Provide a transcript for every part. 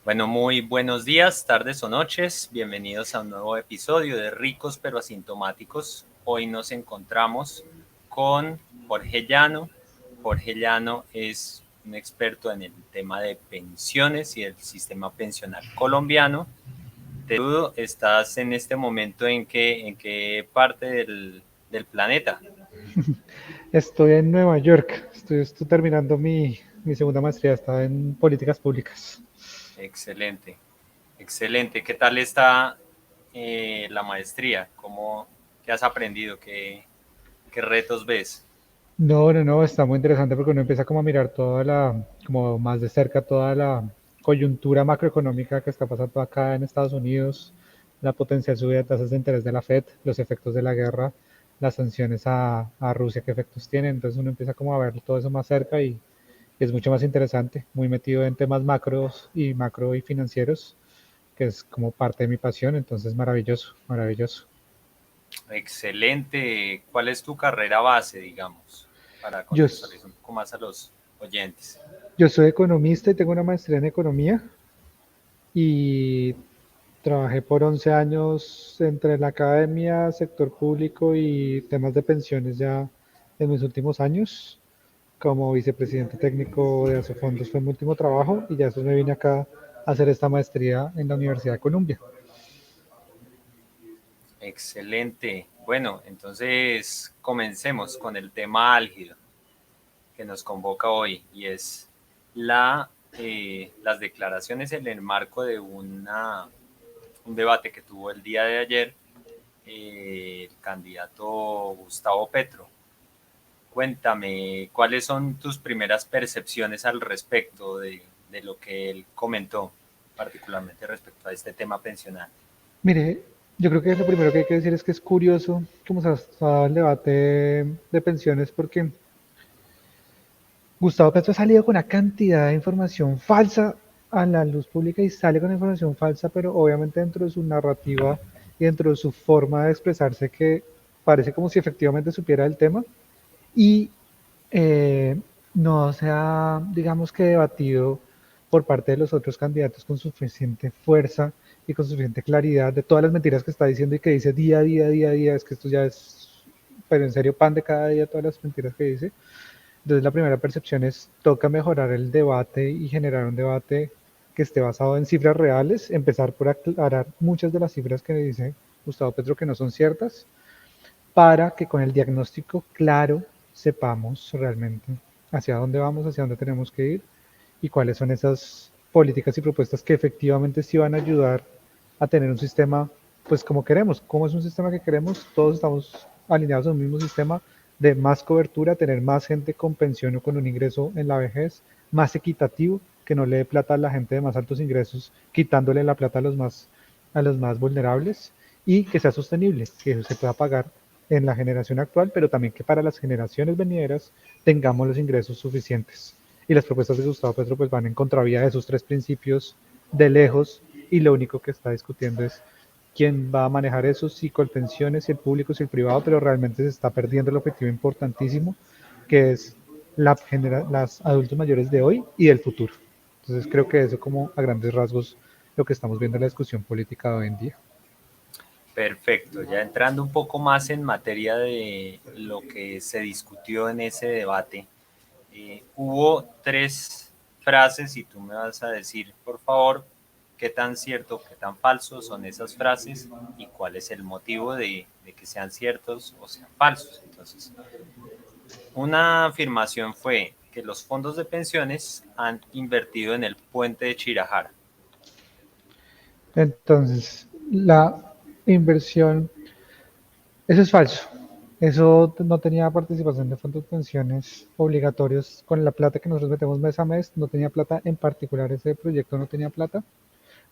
Bueno, muy buenos días, tardes o noches. Bienvenidos a un nuevo episodio de Ricos pero Asintomáticos. Hoy nos encontramos con Jorge Llano. Jorge Llano es un experto en el tema de pensiones y el sistema pensional colombiano. Te saludo, ¿estás en este momento en qué parte del planeta? Estoy en Nueva York, estoy terminando mi segunda maestría, está en políticas públicas. Excelente, excelente. ¿Qué tal está la maestría? ¿Qué has aprendido? ¿Qué retos ves? No, está muy interesante porque uno empieza como a mirar como más de cerca toda la coyuntura macroeconómica que está pasando acá en Estados Unidos, la potencial subida de tasas de interés de la Fed, los efectos de la guerra, las sanciones a Rusia, qué efectos tienen. Entonces uno empieza como a ver todo eso más cerca y es mucho más interesante, muy metido en temas macro y financieros, que es como parte de mi pasión, entonces maravilloso, maravilloso. Excelente. ¿Cuál es tu carrera base, digamos, para Yo, contextualizar un poco más a los oyentes? yo soy economista y tengo una maestría en economía y trabajé por 11 años entre la academia, sector público y temas de pensiones ya en mis últimos años. Como vicepresidente técnico de Asofondos fue mi último trabajo y ya después me vine acá a hacer esta maestría en la Universidad de Columbia. Excelente. Bueno, entonces comencemos con el tema álgido que nos convoca hoy y es las declaraciones en el marco de un debate que tuvo el día de ayer el candidato Gustavo Petro. Cuéntame, ¿cuáles son tus primeras percepciones al respecto de lo que él comentó, particularmente respecto a este tema pensional? Mire, yo creo que lo primero que hay que decir es que es curioso cómo se ha estado el debate de pensiones porque Gustavo Petro ha salido con una cantidad de información falsa a la luz pública y sale con información falsa, pero obviamente dentro de su narrativa y dentro de su forma de expresarse que parece como si efectivamente supiera el tema y eh, no se ha, digamos que debatido por parte de los otros candidatos con suficiente fuerza y con suficiente claridad de todas las mentiras que está diciendo y que dice día a día, día a día, es que esto ya es, pero en serio, pan de cada día, todas las mentiras que dice. Entonces la primera percepción es, toca mejorar el debate y generar un debate que esté basado en cifras reales, empezar por aclarar muchas de las cifras que dice Gustavo Petro que no son ciertas, para que con el diagnóstico claro sepamos realmente hacia dónde vamos, hacia dónde tenemos que ir y cuáles son esas políticas y propuestas que efectivamente sí van a ayudar a tener un sistema, pues como queremos. ¿Cómo es un sistema que queremos? Todos estamos alineados en un mismo sistema de más cobertura, tener más gente con pensión o con un ingreso en la vejez, más equitativo, que no le dé plata a la gente de más altos ingresos, quitándole la plata a los más vulnerables y que sea sostenible, que se pueda pagar en la generación actual, pero también que para las generaciones venideras tengamos los ingresos suficientes. Y las propuestas de Gustavo Petro pues van en contravía de esos tres principios de lejos y lo único que está discutiendo es quién va a manejar eso, si Colpensiones, si el público, si el privado, pero realmente se está perdiendo el objetivo importantísimo que es las adultos mayores de hoy y del futuro. Entonces creo que eso como a grandes rasgos lo que estamos viendo en la discusión política de hoy en día. Perfecto, ya entrando un poco más en materia de lo que se discutió en ese debate, hubo tres frases y tú me vas a decir, por favor, qué tan cierto, qué tan falso son esas frases y cuál es el motivo de que sean ciertos o sean falsos. Entonces, una afirmación fue que los fondos de pensiones han invertido en el puente de Chirajara. Entonces, la inversión, eso es falso. Eso no tenía participación de fondos de pensiones obligatorios con la plata que nosotros metemos mes a mes. No tenía plata, en particular ese proyecto no tenía plata,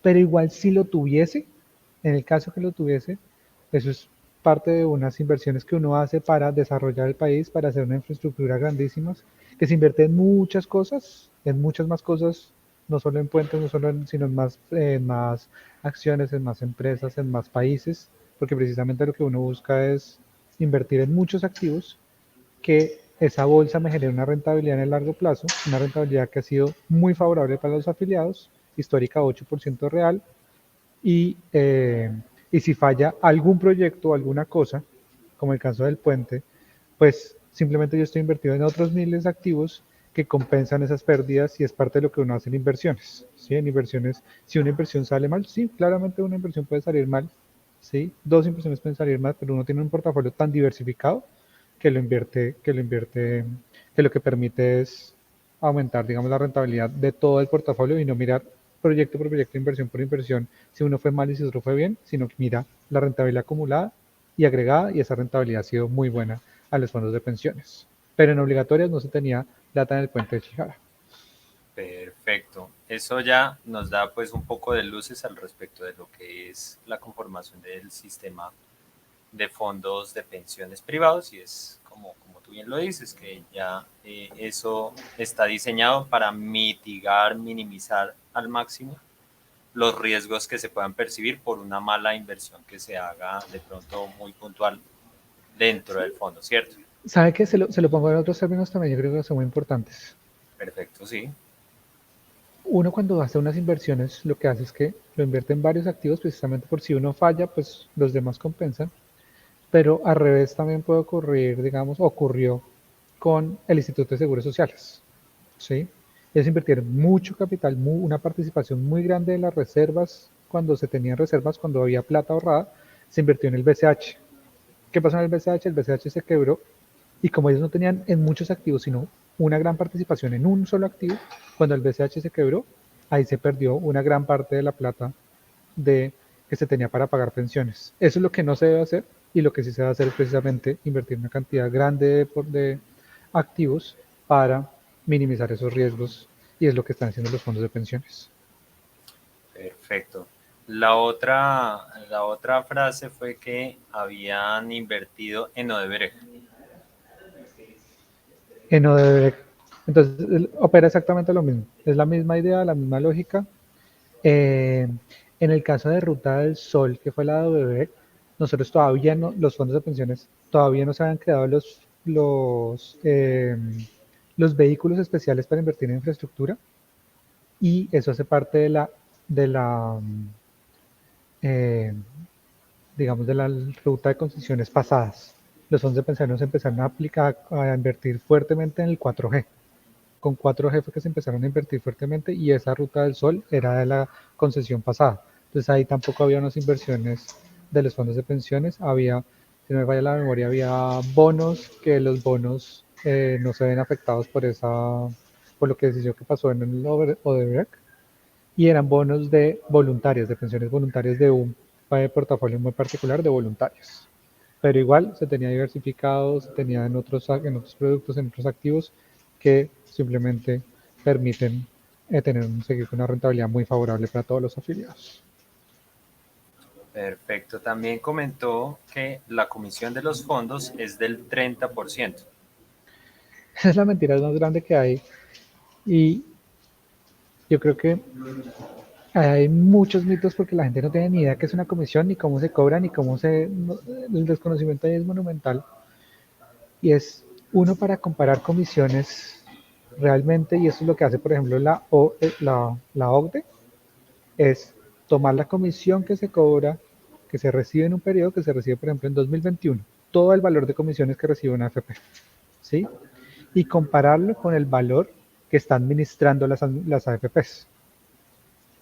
pero igual si lo tuviese, en el caso que lo tuviese, eso es parte de unas inversiones que uno hace para desarrollar el país, para hacer una infraestructura grandísimas, que se invierte en muchas cosas, en muchas más cosas, no solo en puentes, no solo sino en más acciones, en más empresas, en más países, porque precisamente lo que uno busca es invertir en muchos activos que esa bolsa me genera una rentabilidad en el largo plazo, una rentabilidad que ha sido muy favorable para los afiliados, histórica 8% real, y, eh, y si falla algún proyecto o alguna cosa, como el caso del puente, pues simplemente yo estoy invertido en otros miles de activos que compensan esas pérdidas y es parte de lo que uno hace en inversiones. ¿Sí? En inversiones, si una inversión sale mal, sí, claramente una inversión puede salir mal, ¿sí? Dos inversiones pueden salir mal, pero uno tiene un portafolio tan diversificado que lo que permite es aumentar, digamos, la rentabilidad de todo el portafolio y no mirar proyecto por proyecto, inversión por inversión, si uno fue mal y si otro fue bien, sino que mira la rentabilidad acumulada y agregada y esa rentabilidad ha sido muy buena a los fondos de pensiones. Pero en obligatorias no se tenía plata en el puente de Chihara. Perfecto. Eso ya nos da pues un poco de luces al respecto de lo que es la conformación del sistema de fondos de pensiones privados y es como tú bien lo dices, que ya eso está diseñado para mitigar, minimizar al máximo los riesgos que se puedan percibir por una mala inversión que se haga de pronto muy puntual dentro del fondo, ¿cierto? ¿Sabe qué? Se lo pongo en otros términos también, yo creo que son muy importantes. Perfecto, sí. Uno cuando hace unas inversiones lo que hace es que lo invierte en varios activos precisamente por si uno falla, pues los demás compensan. Pero al revés también puede ocurrir, digamos, ocurrió con el Instituto de Seguros Sociales. ¿Sí? Es invertir mucho capital, una participación muy grande de las reservas, cuando se tenían reservas, cuando había plata ahorrada, se invirtió en el BCH. ¿Qué pasó en el BCH? El BCH se quebró y como ellos no tenían en muchos activos, sino una gran participación en un solo activo, cuando el BCH se quebró, ahí se perdió una gran parte de la plata de, que se tenía para pagar pensiones. Eso es lo que no se debe hacer y lo que sí se debe hacer es precisamente invertir una cantidad grande de activos para minimizar esos riesgos y es lo que están haciendo los fondos de pensiones. Perfecto. La otra frase fue que habían invertido en Odebrecht. En Odebrecht, entonces opera exactamente lo mismo, es la misma idea, la misma lógica. Eh, en el caso de Ruta del Sol, que fue la de Odebrecht, nosotros todavía no, los fondos de pensiones todavía no se habían creado los vehículos especiales para invertir en infraestructura y eso hace parte de la eh, digamos, de la ruta de concesiones pasadas. Los fondos de pensiones empezaron a aplicar, a invertir fuertemente en el 4G. Con 4G fue que se empezaron a invertir fuertemente y esa ruta del sol era de la concesión pasada. Entonces ahí tampoco había unas inversiones de los fondos de pensiones, había, si no me falla la memoria, había bonos que los bonos no se ven afectados por lo que decidió que pasó en el Odebrecht y eran bonos de voluntarios, de pensiones voluntarias de un portafolio muy particular de voluntarios. Pero igual se tenía diversificado, se tenía en otros productos, en otros activos que simplemente permiten seguir con una rentabilidad muy favorable para todos los afiliados. Perfecto. También comentó que la comisión de los fondos es del 30%. Esa es la mentira más grande que hay y yo creo que hay muchos mitos porque la gente no tiene ni idea qué es una comisión, ni cómo se cobra, ni cómo se... El desconocimiento ahí es monumental. Y es uno para comparar comisiones realmente, y eso es lo que hace, por ejemplo, la OCDE, es tomar la comisión que se cobra, que se recibe en un periodo, que se recibe, por ejemplo, en 2021, todo el valor de comisiones que recibe una AFP, ¿sí? Y compararlo con el valor que están administrando las AFPs.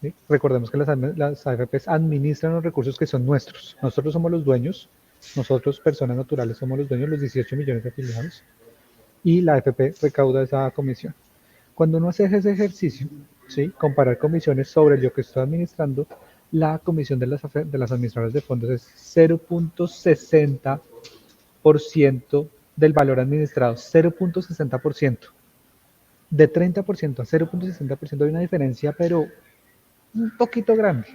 ¿Sí? Recordemos que las AFPs administran los recursos que son nuestros. Nosotros somos los dueños, nosotros, personas naturales, somos los dueños, los 18 millones de afiliados, y la AFP recauda esa comisión. Cuando uno hace ese ejercicio, ¿sí? Comparar comisiones sobre lo que estoy administrando, la comisión de las administradoras de fondos es 0.60% del valor administrado, 0.60%. De 30% a 0.60% hay una diferencia, pero un poquito grande.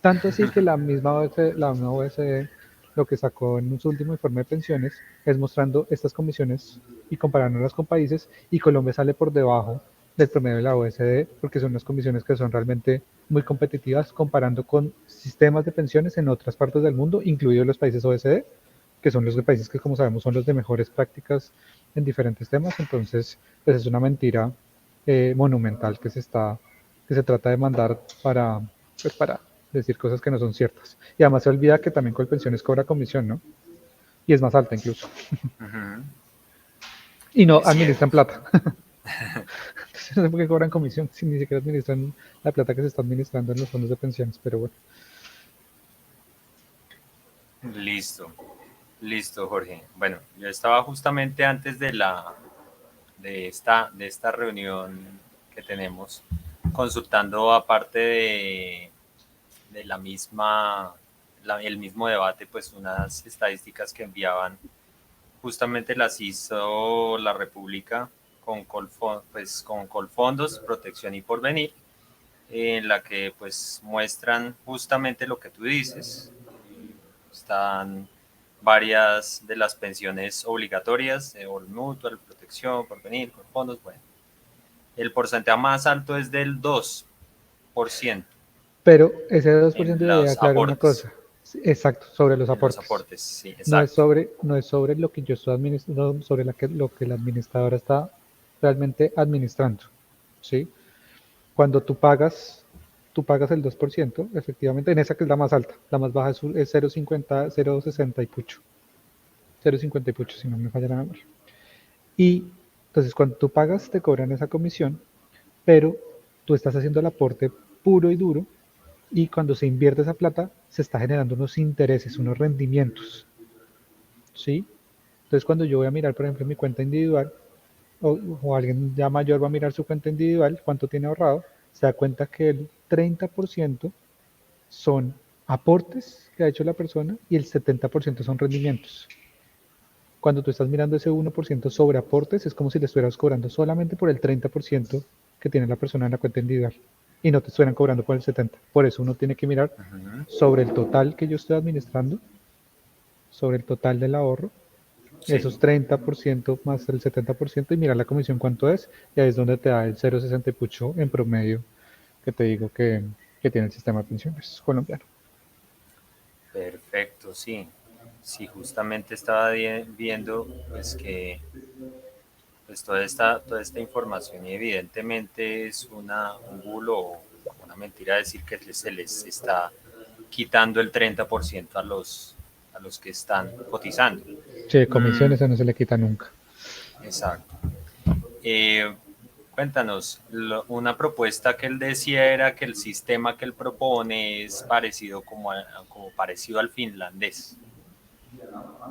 Tanto así que la misma OECD lo que sacó en su último informe de pensiones es mostrando estas comisiones y comparándolas con países y Colombia sale por debajo del promedio de la OECD porque son unas comisiones que son realmente muy competitivas comparando con sistemas de pensiones en otras partes del mundo, incluidos los países OECD, que son los de países que, como sabemos, son los de mejores prácticas en diferentes temas. Entonces, pues es una mentira monumental que se trata de mandar para decir cosas que no son ciertas. Y además se olvida que también Colpensiones cobra comisión, ¿no? Y es más alta incluso. Ujú. Y no Es administran cierto. plata. Entonces, no sé por qué cobran comisión si ni siquiera administran la plata que se está administrando en los fondos de pensiones, pero bueno. Listo, listo, Jorge. Bueno, yo estaba justamente antes de esta reunión que tenemos, consultando aparte de la misma, el mismo debate, pues unas estadísticas que enviaban, justamente las hizo la República con, pues, con Colfondos, Protección y Porvenir, en la que pues muestran justamente lo que tú dices. Están varias de las pensiones obligatorias, Mutual, Protección, Porvenir, Colfondos, bueno. El porcentaje más alto es del 2% Pero ese 2% en debería los aclarar una aportes, cosa. Exacto, sobre los en los aportes. aportes, sí, No es exacto. sobre, no es sobre lo que yo estoy administrando, sobre lo que la administradora está realmente administrando. ¿Sí? Cuando tú pagas el 2%, efectivamente, en esa que es la más alta, la más baja es 0,50, 0,60 y pucho. 0,50 y pucho, si no me falla la memoria. Y entonces cuando tú pagas, te cobran esa comisión, pero tú estás haciendo el aporte puro y duro, y cuando se invierte esa plata, se está generando unos intereses, unos rendimientos, ¿sí? Entonces cuando yo voy a mirar, por ejemplo, mi cuenta individual, o alguien ya mayor va a mirar su cuenta individual, cuánto tiene ahorrado, se da cuenta que el 30% son aportes que ha hecho la persona y el 70% son rendimientos. Cuando tú estás mirando ese 1% sobre aportes, es como si le estuvieras cobrando solamente por el 30% que tiene la persona en la cuenta individual y no te estuvieran cobrando por el 70%. Por eso uno tiene que mirar Ujú. sobre el total que yo estoy administrando, sobre el total del ahorro, Sí, esos 30% más el 70% y mirar la comisión cuánto es, y ahí es donde te da el 0,60 pucho en promedio que te digo que tiene el sistema de pensiones colombiano. perfecto, sí. Sí, justamente estaba viendo pues que pues toda esta información y evidentemente es un bulo o una mentira decir que se les está quitando el 30% a los que están cotizando. Sí, de Mm, comisiones eso no se le quita nunca. exacto. Eh, Cuéntanos, una propuesta que él decía era que el sistema que él propone es parecido como parecido al finlandés.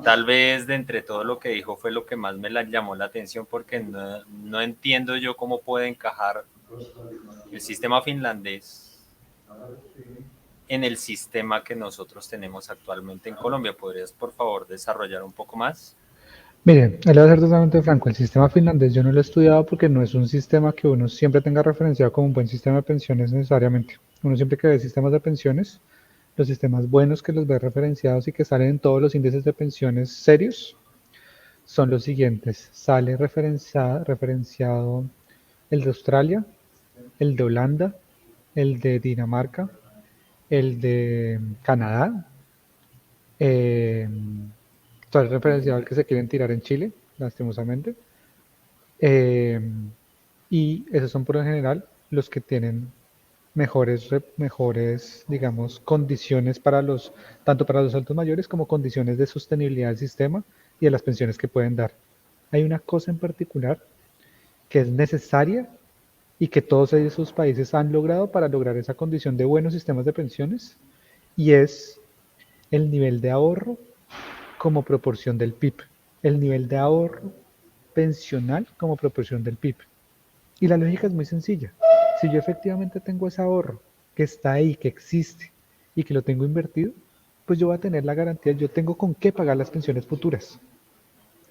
Tal vez de entre todo lo que dijo fue lo que más me llamó la atención porque no entiendo yo cómo puede encajar el sistema finlandés en el sistema que nosotros tenemos actualmente en Colombia. ¿Podrías, por favor, desarrollar un poco más? Miren, le voy a ser totalmente franco, el sistema finlandés yo no lo he estudiado porque no es un sistema que uno siempre tenga referenciado como un buen sistema de pensiones necesariamente. Uno siempre que ve sistemas de pensiones, los sistemas buenos que los ve referenciados y que salen en todos los índices de pensiones serios son los siguientes. Sale referenciado el de Australia, el de Holanda, el de Dinamarca, el de Canadá, eh, sale referenciado el que se quieren tirar en Chile, lastimosamente. Eh, y esos son por lo general los que tienen mejores, digamos, condiciones para tanto para los adultos mayores como condiciones de sostenibilidad del sistema y de las pensiones que pueden dar. Hay una cosa en particular que es necesaria y que todos esos países han logrado para lograr esa condición de buenos sistemas de pensiones, y es el nivel de ahorro como proporción del PIB. El nivel de ahorro pensional como proporción del PIB. Y la lógica es muy sencilla. Si yo efectivamente tengo ese ahorro que está ahí, que existe y que lo tengo invertido, pues yo voy a tener la garantía, yo tengo con qué pagar las pensiones futuras.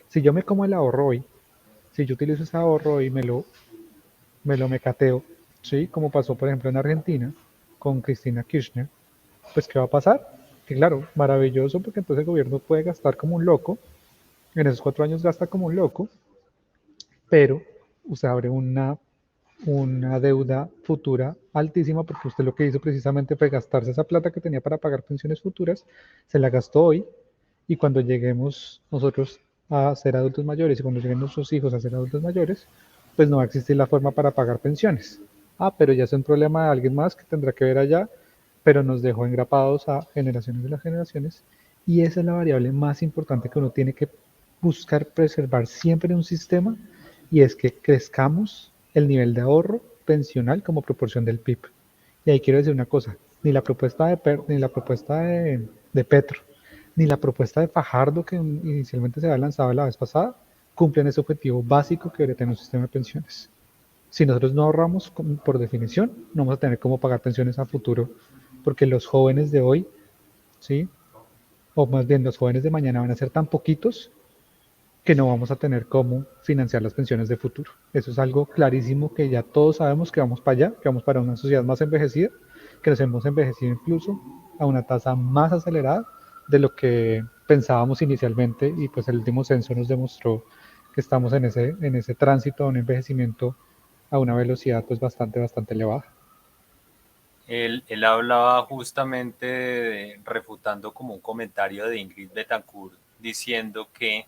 Si yo me como el ahorro hoy, si yo utilizo ese ahorro y me lo mecateo, ¿sí? Como pasó por ejemplo en Argentina con Cristina Kirchner, pues ¿qué va a pasar? Que claro, maravilloso porque entonces el gobierno puede gastar como un loco, en esos 4 años gasta como un loco, pero usted abre una deuda futura altísima porque usted lo que hizo precisamente fue gastarse esa plata que tenía para pagar pensiones futuras, se la gastó hoy Y cuando lleguemos nosotros a ser adultos mayores y cuando lleguen nuestros hijos a ser adultos mayores, pues no va a existir la forma para pagar pensiones. Ah, pero ya es un problema de alguien más que tendrá que ver allá, pero nos dejó engrapados a generaciones de las generaciones. Y esa es la variable más importante que uno tiene que buscar preservar siempre en un sistema, y es que crezcamos el nivel de ahorro pensional como proporción del PIB. Y ahí quiero decir una cosa, ni la propuesta de Petro, ni la propuesta de Fajardo, que inicialmente se había lanzado la vez pasada, cumplen ese objetivo básico que debería tener un sistema de pensiones. Si nosotros no ahorramos, por definición, no vamos a tener cómo pagar pensiones a futuro, porque los jóvenes de hoy, ¿sí? O más bien los jóvenes de mañana van a ser tan poquitos que no vamos a tener cómo financiar las pensiones de futuro. Eso es algo clarísimo que ya todos sabemos que vamos para allá, que vamos para una sociedad más envejecida, que nos hemos envejecido incluso a una tasa más acelerada de lo que pensábamos inicialmente, y pues el último censo nos demostró que estamos en ese tránsito a un envejecimiento a una velocidad pues bastante elevada. Él hablaba justamente refutando como un comentario de Ingrid Betancourt, diciendo que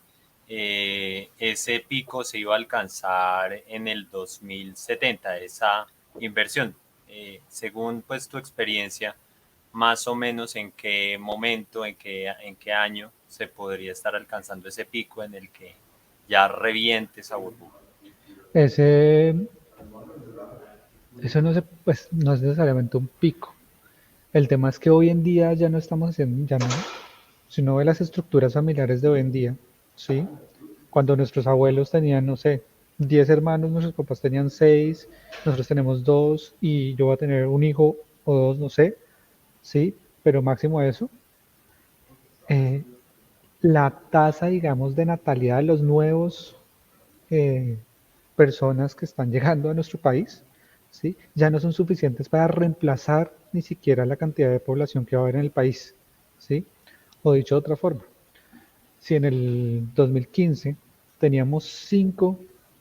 ese pico se iba a alcanzar en el 2070, esa inversión. Según pues tu experiencia, más o menos en qué momento, en qué año se podría estar alcanzando ese pico en el que ya reviente esa burbuja. Ese, eso no, pues, no es necesariamente un pico. El tema es que hoy en día ya no estamos haciendo, ya no, si uno ve las estructuras familiares de hoy en día, ¿sí? Cuando nuestros abuelos tenían, no sé, 10 hermanos, nuestros papás tenían 6, nosotros tenemos 2 y yo voy a tener un hijo o dos, no sé, ¿sí? Pero máximo eso. Eh, la tasa, digamos, de natalidad de los nuevos eh, personas que están llegando a nuestro país, ¿sí? Ya no son suficientes para reemplazar ni siquiera la cantidad de población que va a haber en el país, ¿sí? O dicho de otra forma, si en el 2015 teníamos 5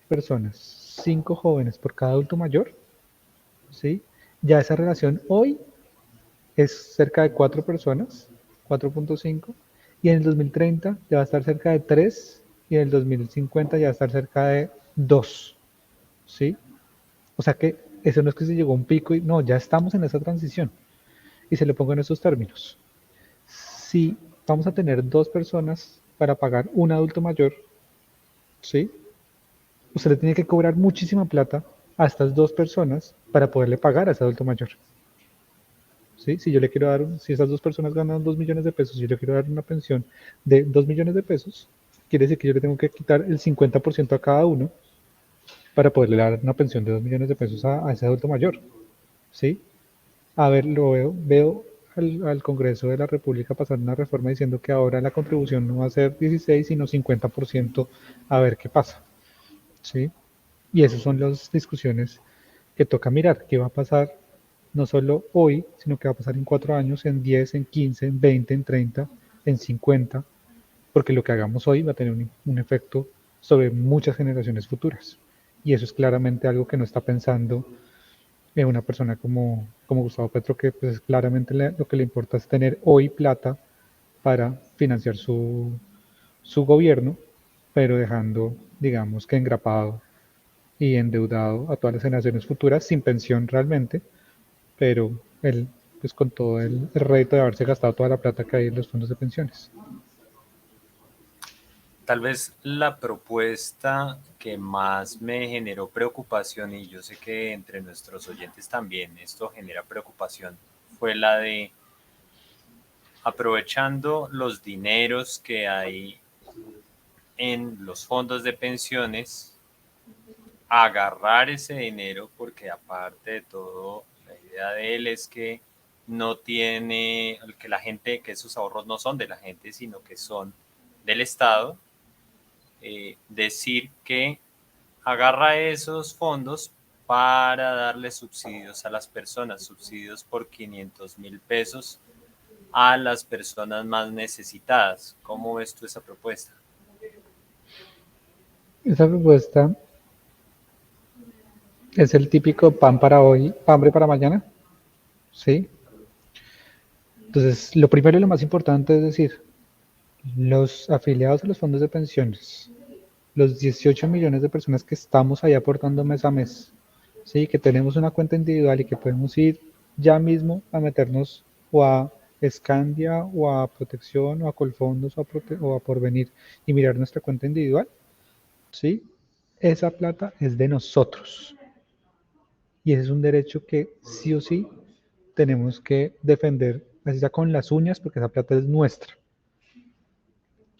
personas, 5 jóvenes por cada adulto mayor, ¿sí? Ya esa relación hoy es cerca de 4 personas, 4.5, y en el 2030 ya va a estar cerca de 3, y en el 2050 ya va a estar cerca de 2, ¿sí? O sea que eso no es que se llegó a un pico, y no, ya estamos en esa transición. Y se lo pongo en estos términos. Si vamos a tener 2 personas para pagar un adulto mayor, ¿sí? Usted le tiene que cobrar muchísima plata a estas 2 personas para poderle pagar a ese adulto mayor. ¿Sí? Si yo le quiero dar, si esas 2 personas ganan 2 millones de pesos y yo le quiero dar una pensión de 2 millones de pesos, quiere decir que yo le tengo que quitar el 50% a cada uno para poderle dar una pensión de 2 millones de pesos a ese adulto mayor. ¿Sí? A ver, veo al Congreso de la República pasar una reforma diciendo que ahora la contribución no va a ser 16, sino 50%, a ver qué pasa. ¿Sí? Y esas son las discusiones que toca mirar, qué va a pasar no solo hoy, sino que va a pasar en 4 años, en 10, en 15, en 20, en 30, en 50, porque lo que hagamos hoy va a tener un efecto sobre muchas generaciones futuras. Y eso es claramente algo que no está pensando una persona como Gustavo Petro, que pues claramente lo que le importa es tener hoy plata para financiar su gobierno, pero dejando, digamos que engrapado y endeudado a todas las generaciones futuras sin pensión realmente, pero él pues con todo el rédito de haberse gastado toda la plata que hay en los fondos de pensiones. Tal vez la propuesta que más me generó preocupación, y yo sé que entre nuestros oyentes también esto genera preocupación, fue la de aprovechando los dineros que hay en los fondos de pensiones, agarrar ese dinero, porque aparte de todo, la idea de él es que no tiene, que la gente, que esos ahorros no son de la gente, sino que son del Estado. Decir que agarra esos fondos para darle subsidios a las personas, subsidios por 500,000 pesos a las personas más necesitadas. ¿Cómo ves tú esa propuesta? Esa propuesta es el típico pan para hoy, hambre para mañana, ¿sí? Entonces, lo primero y lo más importante es decir, Los afiliados a los fondos de pensiones, los 18 millones de personas que estamos ahí aportando mes a mes, ¿sí? Que tenemos una cuenta individual y que podemos ir ya mismo a meternos o a Scandia o a Protección o a Colfondos o a Porvenir y mirar nuestra cuenta individual, ¿sí? Esa plata es de nosotros y ese es un derecho que sí o sí tenemos que defender, así sea con las uñas, porque esa plata es nuestra.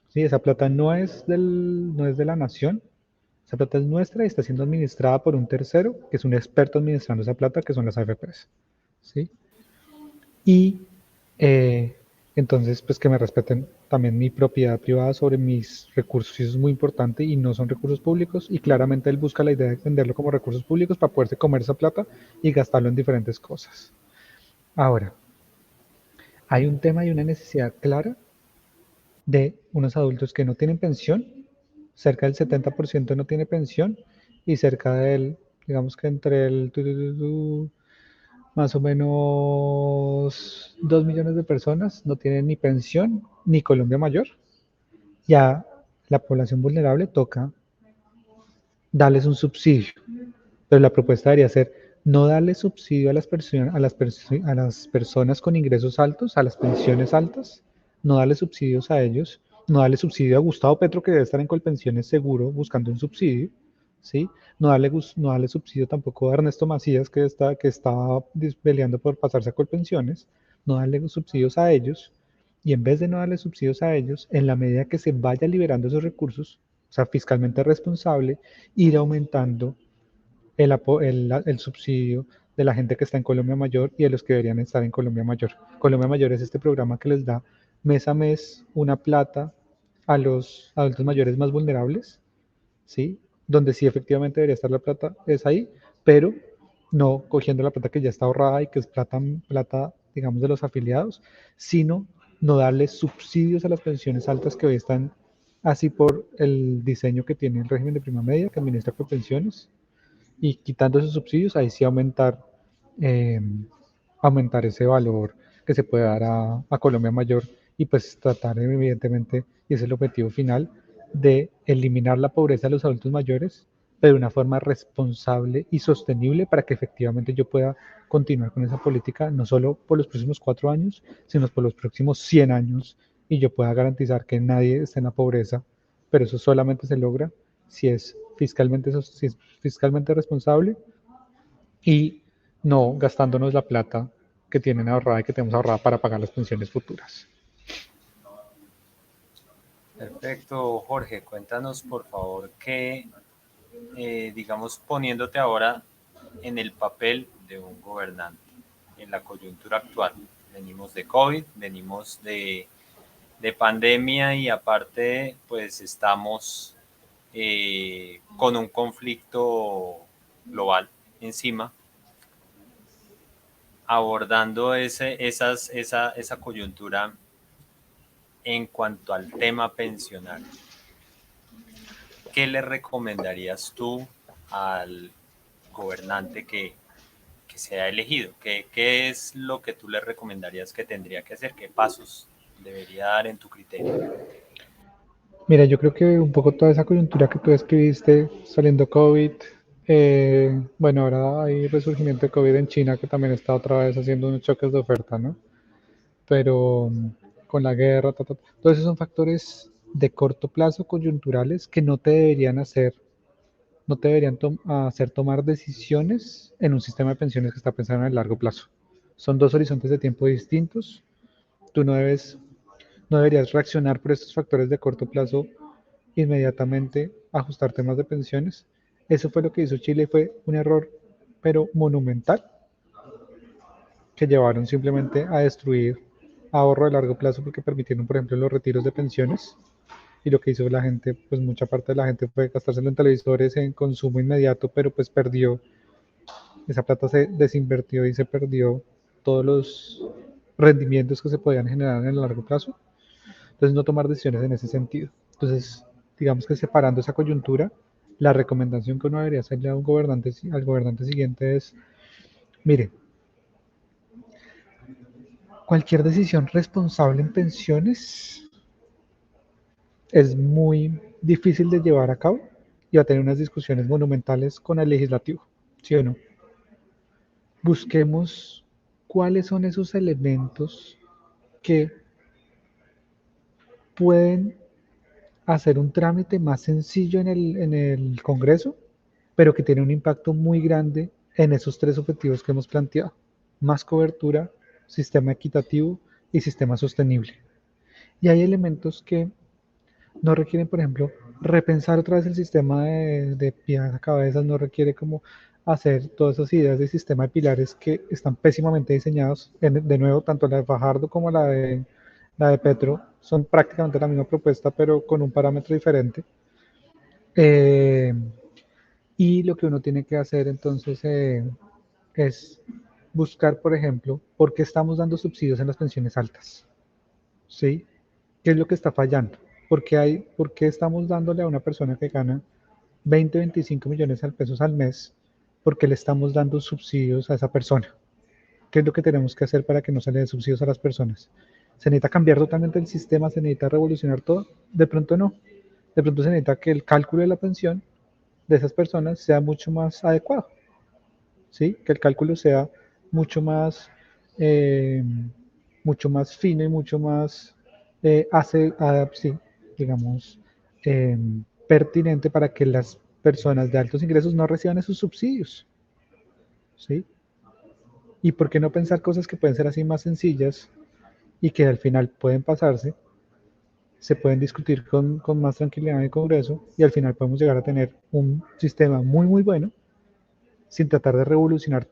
Sí, esa plata no es de la nación, esa plata es nuestra y está siendo administrada por un tercero, que es un experto administrando esa plata, que son las AFPs. ¿Sí? Y eh, entonces, pues que me respeten también mi propiedad privada sobre mis recursos, y eso es muy importante y no son recursos públicos, y claramente él busca la idea de venderlo como recursos públicos para poderse comer esa plata y gastarlo en diferentes cosas. Ahora, hay un tema y una necesidad clara de unos adultos que no tienen pensión, cerca del 70% no tiene pensión y cerca del, digamos que entre el más o menos 2 millones de personas no tienen ni pensión ni Colombia Mayor. Ya la población vulnerable toca darles un subsidio, pero la propuesta debería ser no darle subsidio a a las personas con ingresos altos, a las pensiones altas, no darle subsidios a ellos, no darle subsidio a Gustavo Petro, que debe estar en Colpensiones seguro buscando un subsidio, ¿sí? No darle subsidio tampoco a Ernesto Macías, que estaba peleando por pasarse a Colpensiones, no darle subsidios a ellos, y en vez de no darle subsidios a ellos, en la medida que se vaya liberando esos recursos, o sea, fiscalmente responsable, ir aumentando el subsidio de la gente que está en Colombia Mayor y de los que deberían estar en Colombia Mayor. Colombia Mayor es este programa que les da mes a mes una plata a los adultos mayores más vulnerables, ¿sí? Donde sí efectivamente debería estar la plata, es ahí, pero no cogiendo la plata que ya está ahorrada y que es plata digamos, de los afiliados, sino no darle subsidios a las pensiones altas que hoy están así por el diseño que tiene el régimen de prima media que administra por pensiones, y quitando esos subsidios, ahí sí eh, aumentar ese valor que se puede dar a Colombia Mayor y pues tratar evidentemente, y ese es el objetivo final, de eliminar la pobreza de los adultos mayores, pero de una forma responsable y sostenible para que efectivamente yo pueda continuar con esa política, no solo por los próximos 4 años, sino por los próximos 100 años, y yo pueda garantizar que nadie esté en la pobreza, pero eso solamente se logra si es fiscalmente responsable y no gastándonos la plata que tienen ahorrada y que tenemos ahorrada para pagar las pensiones futuras. Perfecto, Jorge, cuéntanos por favor que, digamos, poniéndote ahora en el papel de un gobernante, en la coyuntura actual. Venimos de COVID, venimos de pandemia y aparte, pues estamos con un conflicto global encima, abordando esa coyuntura en cuanto al tema pensional. ¿Qué le recomendarías tú al gobernante que sea elegido? ¿Qué es lo que tú le recomendarías que tendría que hacer? ¿Qué pasos debería dar en tu criterio? Mira, yo creo que un poco toda esa coyuntura que tú describiste, saliendo COVID, bueno, ahora hay resurgimiento de COVID en China, que también está otra vez haciendo unos choques de oferta, ¿no? Pero con la guerra, todos esos son factores de corto plazo, coyunturales, que no te deberían hacer tomar decisiones en un sistema de pensiones que está pensado en el largo plazo. Son dos horizontes de tiempo distintos. Tú no deberías reaccionar por estos factores de corto plazo inmediatamente a ajustar temas de pensiones. Eso fue lo que hizo Chile, fue un error, pero monumental, que llevaron simplemente a destruir ahorro de largo plazo porque permitieron, por ejemplo, los retiros de pensiones. Y lo que hizo la gente, pues mucha parte de la gente fue gastárselo en televisores, en consumo inmediato, pero pues perdió, esa plata se desinvertió y se perdió todos los rendimientos que se podían generar en el largo plazo. Entonces, no tomar decisiones en ese sentido. Entonces, digamos que separando esa coyuntura, la recomendación que uno debería hacerle a un gobernante, al gobernante siguiente es, mire, cualquier decisión responsable en pensiones es muy difícil de llevar a cabo y va a tener unas discusiones monumentales con el legislativo, ¿sí o no? Busquemos cuáles son esos elementos que pueden hacer un trámite más sencillo en el Congreso, pero que tiene un impacto muy grande en esos tres objetivos que hemos planteado. Más cobertura, sistema equitativo y sistema sostenible. Y hay elementos que no requieren, por ejemplo, repensar otra vez el sistema de pies a cabezas, no requiere como hacer todas esas ideas de sistema de pilares que están pésimamente diseñados. De nuevo, tanto la de Fajardo como la de Petro son prácticamente la misma propuesta, pero con un parámetro diferente. Eh, y lo que uno tiene que hacer entonces es buscar, por ejemplo, por qué estamos dando subsidios en las pensiones altas. ¿Sí? ¿Qué es lo que está fallando? ¿Por qué estamos dándole a una persona que gana 20, 25 millones de pesos al mes? ¿Por qué le estamos dando subsidios a esa persona? ¿Qué es lo que tenemos que hacer para que no se le dé subsidios a las personas? ¿Se necesita cambiar totalmente el sistema? ¿Se necesita revolucionar todo? De pronto no. De pronto se necesita que el cálculo de la pensión de esas personas sea mucho más adecuado. ¿Sí? Que el cálculo sea mucho más, eh, mucho más fino y mucho más, sí, digamos, eh, pertinente para que las personas de altos ingresos no reciban esos subsidios. ¿Sí? ¿Y por qué no pensar cosas que pueden ser así más sencillas y que al final pueden pasarse, se pueden discutir con más tranquilidad en el Congreso y al final podemos llegar a tener un sistema muy, muy bueno sin tratar de revolucionar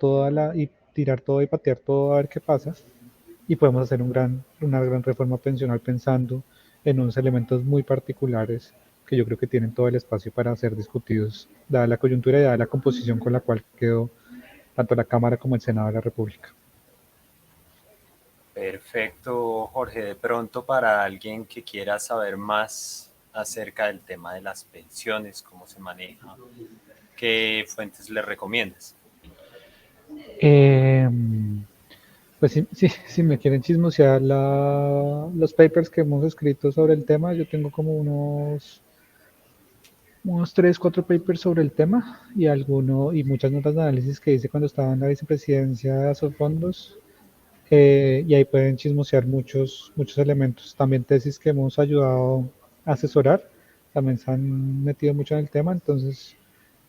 y tirar todo y patear todo a ver qué pasa, y podemos hacer una gran reforma pensional pensando en unos elementos muy particulares que yo creo que tienen todo el espacio para ser discutidos, dada la coyuntura y dada la composición con la cual quedó tanto la Cámara como el Senado de la República. Perfecto, Jorge. De pronto, para alguien que quiera saber más acerca del tema de las pensiones, cómo se maneja, ¿qué fuentes le recomiendas? Eh, pues si me quieren chismosear los papers que hemos escrito sobre el tema, yo tengo como unos 3, 4 papers sobre el tema y muchas notas de análisis que hice cuando estaba en la vicepresidencia de Asofondos. Y ahí pueden chismosear muchos elementos. También tesis que hemos ayudado a asesorar, también se han metido mucho en el tema, entonces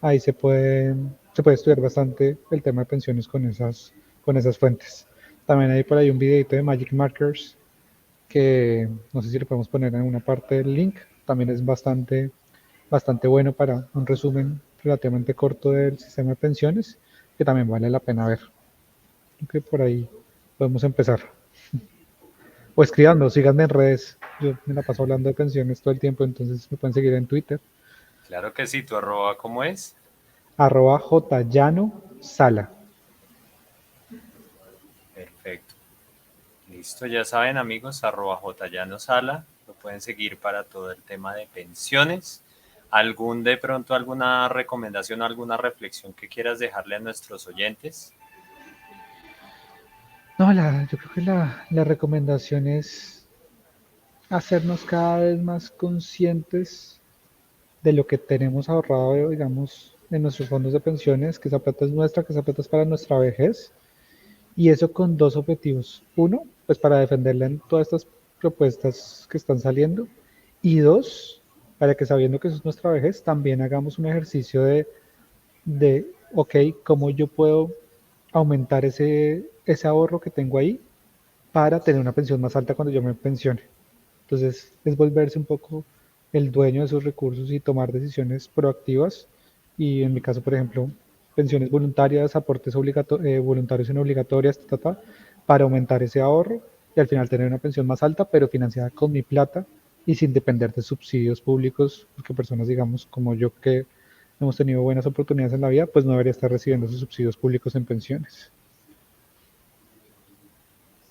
ahí se puede estudiar bastante el tema de pensiones con esas fuentes. También hay por ahí un videito de Magic Markers que no sé si le podemos poner en una parte del link, también es bastante bueno para un resumen relativamente corto del sistema de pensiones, que también vale la pena ver. Creo que por ahí podemos empezar. O escribando, síganme en redes. Yo me la paso hablando de pensiones todo el tiempo, entonces me pueden seguir en Twitter. Claro que sí, tu arroba, ¿cómo es? @jllano_sala. Perfecto. Listo, ya saben amigos, arroba jllanosala, lo pueden seguir para todo el tema de pensiones. De pronto alguna recomendación, alguna reflexión que quieras dejarle a nuestros oyentes? No, yo creo que la recomendación es hacernos cada vez más conscientes de lo que tenemos ahorrado, digamos, en nuestros fondos de pensiones, que esa plata es nuestra, que esa plata es para nuestra vejez, y eso con dos objetivos. Uno, pues para defenderla en todas estas propuestas que están saliendo, y dos, para que sabiendo que eso es nuestra vejez, también hagamos un ejercicio ok, ¿cómo yo puedo aumentar ese ahorro que tengo ahí para tener una pensión más alta cuando yo me pensione? Entonces, es volverse un poco el dueño de esos recursos y tomar decisiones proactivas. Y en mi caso, por ejemplo, pensiones voluntarias, aportes voluntarios en obligatorias, para aumentar ese ahorro y al final tener una pensión más alta, pero financiada con mi plata y sin depender de subsidios públicos, porque personas, digamos, como yo que hemos tenido buenas oportunidades en la vida, pues no debería estar recibiendo esos subsidios públicos en pensiones.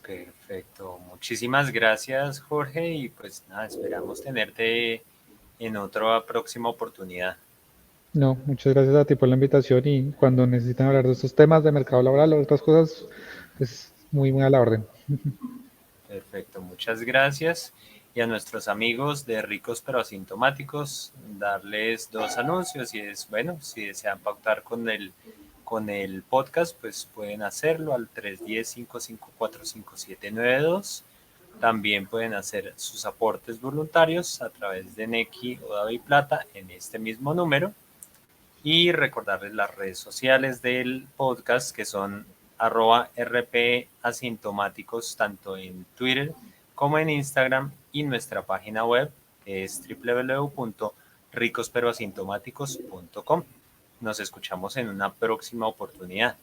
Perfecto, muchísimas gracias Jorge y pues nada, esperamos tenerte en otra próxima oportunidad. No, muchas gracias a ti por la invitación y cuando necesiten hablar de estos temas de mercado laboral o otras cosas, pues muy a la orden. Perfecto, muchas gracias. Y a nuestros amigos de Ricos pero Asintomáticos, darles dos anuncios y es, bueno, si desean pautar con el podcast, pues pueden hacerlo al 310-554-5792. También pueden hacer sus aportes voluntarios a través de Nequi o DaviPlata en este mismo número. Y recordarles las redes sociales del podcast que son @rpasintomáticos tanto en Twitter como en Instagram y nuestra página web que es www.ricosperoasintomáticos.com. Nos escuchamos en una próxima oportunidad.